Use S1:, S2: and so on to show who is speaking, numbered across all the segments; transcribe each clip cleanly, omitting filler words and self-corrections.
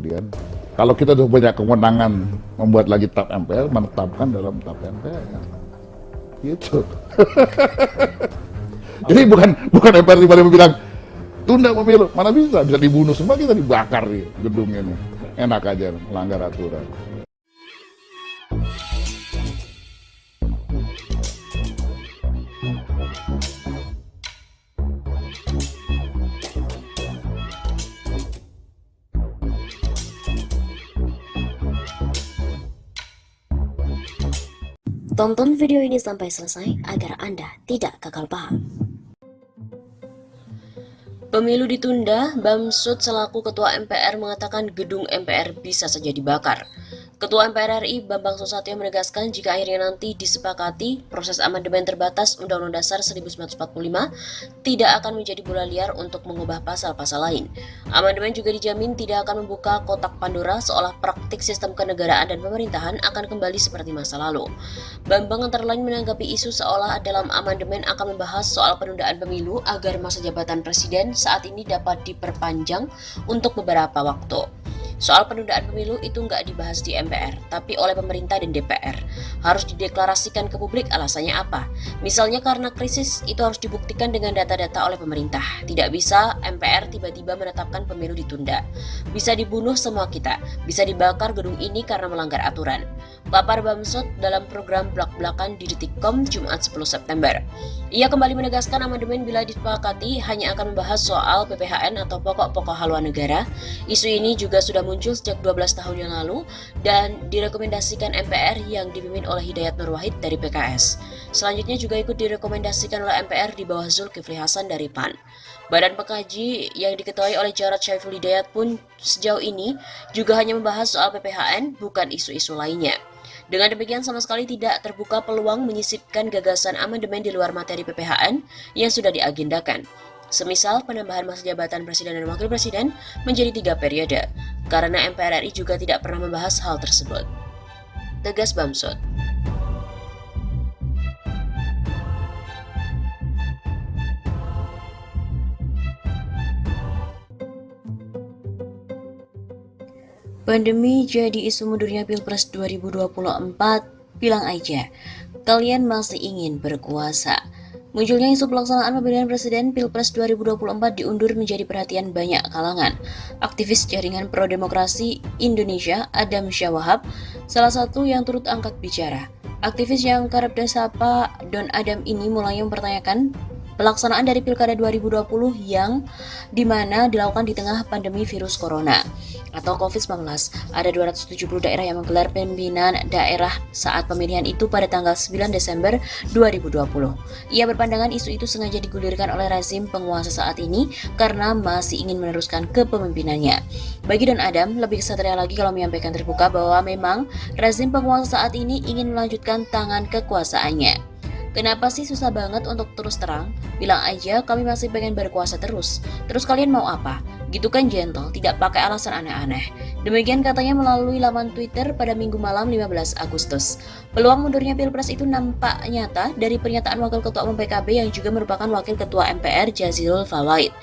S1: kemudian kalau kita sudah punya kewenangan membuat lagi TAP MPR, menetapkan dalam TAP MPR. Gitu. Jadi bukan MPR tiba-tiba bilang tunda pemilu, mana bisa dibunuh semua, kita dibakar nih gedung ini. Enak aja melanggar aturan.
S2: Tonton video ini sampai selesai agar Anda tidak gagal paham. Pemilu ditunda, Bamsud selaku Ketua MPR mengatakan gedung MPR bisa saja dibakar. Ketua MPR RI Bambang Susatyo menegaskan jika akhirnya nanti disepakati proses amandemen terbatas Undang-Undang Dasar 1945 tidak akan menjadi bola liar untuk mengubah pasal-pasal lain. Amandemen juga dijamin tidak akan membuka kotak Pandora seolah praktik sistem kenegaraan dan pemerintahan akan kembali seperti masa lalu. Bambang antara lain menanggapi isu seolah dalam amandemen akan membahas soal penundaan pemilu agar masa jabatan presiden saat ini dapat diperpanjang untuk beberapa waktu. Soal penundaan pemilu itu nggak dibahas di MPR, tapi oleh pemerintah dan DPR. Harus dideklarasikan ke publik, alasannya apa? Misalnya karena krisis, itu harus dibuktikan dengan data-data oleh pemerintah. Tidak bisa MPR tiba-tiba menetapkan pemilu ditunda. Bisa dibunuh semua kita, bisa dibakar gedung ini karena melanggar aturan. Papar Bamsud dalam program Blak-Blakan di Detikcom Jumat 10 September. Ia kembali menegaskan amandemen bila disepakati hanya akan membahas soal PPHN atau pokok-pokok haluan negara. Isu ini juga sudah muncul sejak 12 tahun yang lalu dan direkomendasikan MPR yang dipimpin oleh Hidayat Nur Wahid dari PKS. Selanjutnya juga ikut direkomendasikan oleh MPR di bawah Zulkifli Hasan dari PAN. Badan pengkaji yang diketuai oleh Jarod Syaiful Hidayat pun sejauh ini juga hanya membahas soal PPHN, bukan isu-isu lainnya. Dengan demikian sama sekali tidak terbuka peluang menyisipkan gagasan amandemen di luar materi PPHN yang sudah diagendakan. Semisal penambahan masa jabatan presiden dan wakil presiden menjadi 3 periode, karena MPR RI juga tidak pernah membahas hal tersebut. Tegas Bamsud. Pandemi jadi isu mundurnya Pilpres 2024, bilang aja, kalian masih ingin berkuasa. Munculnya isu pelaksanaan pemilihan presiden Pilpres 2024 diundur menjadi perhatian banyak kalangan. Aktivis jaringan pro-demokrasi Indonesia, Adam Syawahab, salah satu yang turut angkat bicara. Aktivis yang kerap disapa Don Adam ini mulai mempertanyakan pelaksanaan dari Pilkada 2020 yang dimana dilakukan di tengah pandemi virus corona atau COVID-19. Ada 270 daerah yang menggelar pemilihan daerah saat pemilihan itu pada tanggal 9 Desember 2020. Ia berpandangan isu itu sengaja digulirkan oleh rezim penguasa saat ini karena masih ingin meneruskan kepemimpinannya. Bagi Don Adam, lebih kesatria lagi kalau menyampaikan terbuka bahwa memang rezim penguasa saat ini ingin melanjutkan tangan kekuasaannya. Kenapa sih susah banget untuk terus terang? Bilang aja kami masih pengen berkuasa terus. Terus kalian mau apa? Gitu kan gentle, tidak pakai alasan aneh-aneh. Demikian katanya melalui laman Twitter pada Minggu malam 15 Agustus. Peluang mundurnya Pilpres itu nampak nyata dari pernyataan Wakil Ketua Umum PKB yang juga merupakan Wakil Ketua MPR Jazilul Fawait.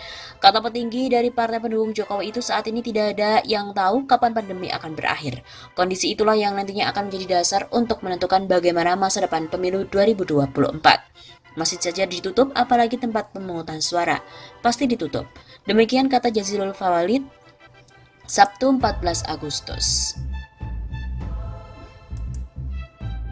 S2: Kata petinggi dari partai pendukung Jokowi itu saat ini tidak ada yang tahu kapan pandemi akan berakhir. Kondisi itulah yang nantinya akan menjadi dasar untuk menentukan bagaimana masa depan pemilu 2024. Masih saja ditutup, apalagi tempat pemungutan suara. Pasti ditutup. Demikian kata Jazilul Fawait, Sabtu 14 Agustus.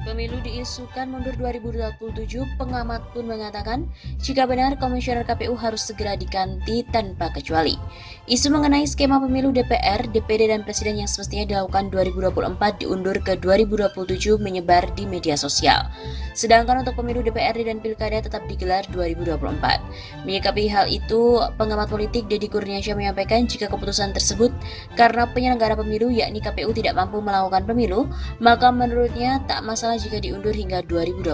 S2: Pemilu diisukan mundur 2027, pengamat pun mengatakan jika benar komisioner KPU harus segera diganti tanpa kecuali. Isu mengenai skema pemilu DPR, DPD, dan Presiden yang semestinya dilakukan 2024 diundur ke 2027 menyebar di media sosial. Sedangkan untuk pemilu DPRD dan Pilkada tetap digelar 2024. Menyikapi hal itu, pengamat politik Deddy Kurniasyah menyampaikan jika keputusan tersebut karena penyelenggara pemilu yakni KPU tidak mampu melakukan pemilu, maka menurutnya tak masalah jika diundur hingga 2027.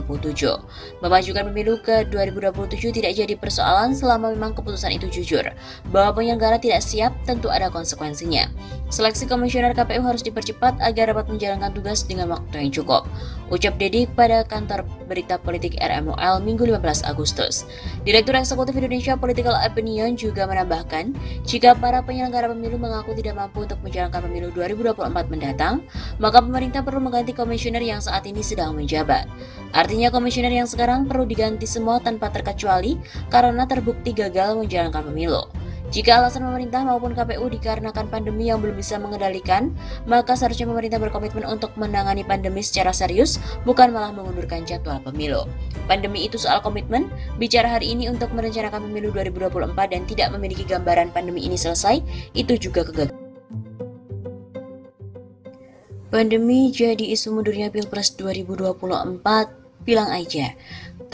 S2: Memajukan pemilu ke 2027 tidak jadi persoalan selama memang keputusan itu jujur. Bahwa penyelenggara tidak siap tentu ada konsekuensinya. Seleksi komisioner KPU harus dipercepat agar dapat menjalankan tugas dengan waktu yang cukup. Ucap Dedi pada kantor berita politik RMOL Minggu 15 Agustus. Direktur Eksekutif Indonesia Political Opinion juga menambahkan, jika para penyelenggara pemilu mengaku tidak mampu untuk menjalankan pemilu 2024 mendatang, maka pemerintah perlu mengganti komisioner yang saat ini sedang menjabat. Artinya komisioner yang sekarang perlu diganti semua tanpa terkecuali karena terbukti gagal menjalankan pemilu. Jika alasan pemerintah maupun KPU dikarenakan pandemi yang belum bisa mengendalikan, maka seharusnya pemerintah berkomitmen untuk menangani pandemi secara serius, bukan malah mengundurkan jadwal pemilu. Pandemi itu soal komitmen, bicara hari ini untuk merencanakan pemilu 2024 dan tidak memiliki gambaran pandemi ini selesai, itu juga kegagalan. Pandemi jadi isu mundurnya Pilpres 2024, bilang aja,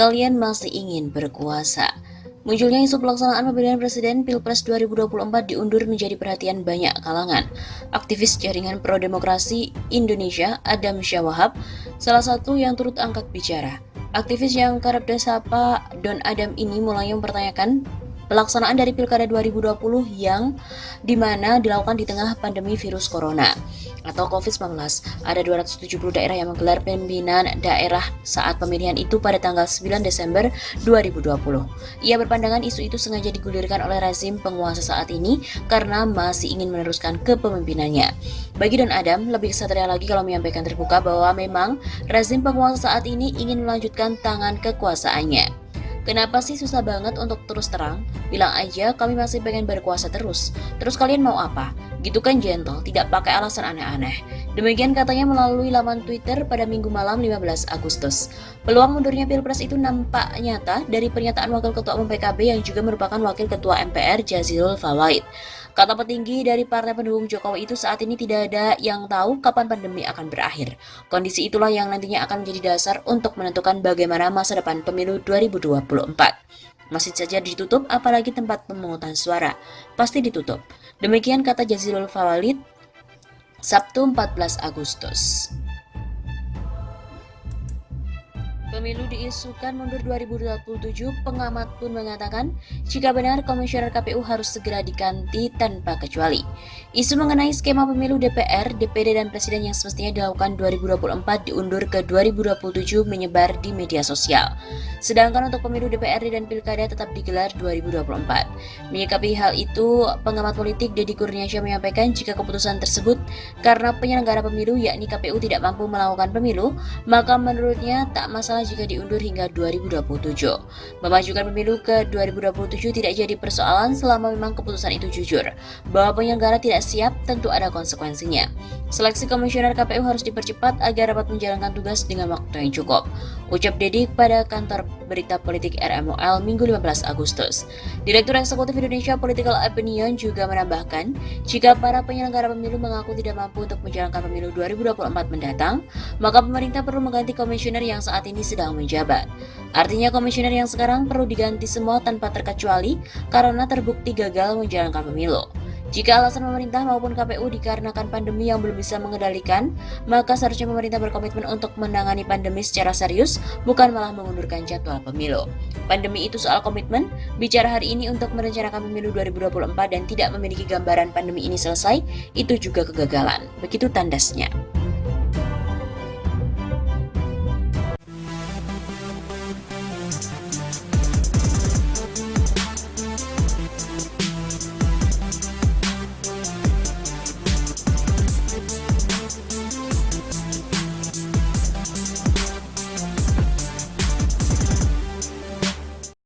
S2: kalian masih ingin berkuasa. Munculnya isu pelaksanaan pemilihan presiden Pilpres 2024 diundur menjadi perhatian banyak kalangan. Aktivis jaringan pro-demokrasi Indonesia, Adam Syawahab, salah satu yang turut angkat bicara. Aktivis yang kerap disapa Don Adam ini mulai mempertanyakan pelaksanaan dari Pilkada 2020 yang dimana dilakukan di tengah pandemi virus corona atau COVID-19. Ada 270 daerah yang menggelar pemilihan daerah saat pemilihan itu pada tanggal 9 Desember 2020. Ia berpandangan isu itu sengaja digulirkan oleh rezim penguasa saat ini karena masih ingin meneruskan kepemimpinannya. Bagi Don Adam, lebih kesatria lagi kalau menyampaikan terbuka bahwa memang rezim penguasa saat ini ingin melanjutkan tangan kekuasaannya. Kenapa sih susah banget untuk terus terang? Bilang aja kami masih pengen berkuasa terus. Terus kalian mau apa? Gitu kan gentle, tidak pakai alasan aneh-aneh. Demikian katanya melalui laman Twitter pada Minggu malam 15 Agustus. Peluang mundurnya Pilpres itu nampak nyata dari pernyataan Wakil Ketua Umum PKB yang juga merupakan Wakil Ketua MPR Jazilul Fawait. Kata petinggi dari partai pendukung Jokowi itu saat ini tidak ada yang tahu kapan pandemi akan berakhir. Kondisi itulah yang nantinya akan menjadi dasar untuk menentukan bagaimana masa depan pemilu 2024. Masih saja ditutup, apalagi tempat pemungutan suara. Pasti ditutup. Demikian kata Jazilul Fawait, Sabtu 14 Agustus. Pemilu diisukan mundur 2027, pengamat pun mengatakan jika benar komisioner KPU harus segera diganti tanpa kecuali. Isu mengenai skema pemilu DPR, DPD, dan Presiden yang semestinya dilakukan 2024 diundur ke 2027 menyebar di media sosial. Sedangkan untuk pemilu DPRD dan Pilkada tetap digelar 2024. Menyikapi hal itu, pengamat politik Deddy Kurniasyah menyampaikan jika keputusan tersebut karena penyelenggara pemilu yakni KPU tidak mampu melakukan pemilu, maka menurutnya tak masalah jika diundur hingga 2027. Memajukan pemilu ke 2027 tidak jadi persoalan selama memang keputusan itu jujur. Bahwa penyelenggara tidak siap tentu ada konsekuensinya. Seleksi komisioner KPU harus dipercepat agar dapat menjalankan tugas dengan waktu yang cukup. Ucap Dedi pada kantor berita politik RMOL Minggu 15 Agustus. Direktur Eksekutif Indonesia Political Opinion juga menambahkan, jika para penyelenggara pemilu mengaku tidak mampu untuk menjalankan pemilu 2024 mendatang, maka pemerintah perlu mengganti komisioner yang saat ini sedang menjabat. Artinya komisioner yang sekarang perlu diganti semua tanpa terkecuali karena terbukti gagal menjalankan pemilu. Jika alasan pemerintah maupun KPU dikarenakan pandemi yang belum bisa mengendalikan, maka seharusnya pemerintah berkomitmen untuk menangani pandemi secara serius, bukan malah mengundurkan jadwal pemilu. Pandemi itu soal komitmen, bicara hari ini untuk merencanakan pemilu 2024 dan tidak memiliki gambaran pandemi ini selesai, itu juga kegagalan. Begitu tandasnya.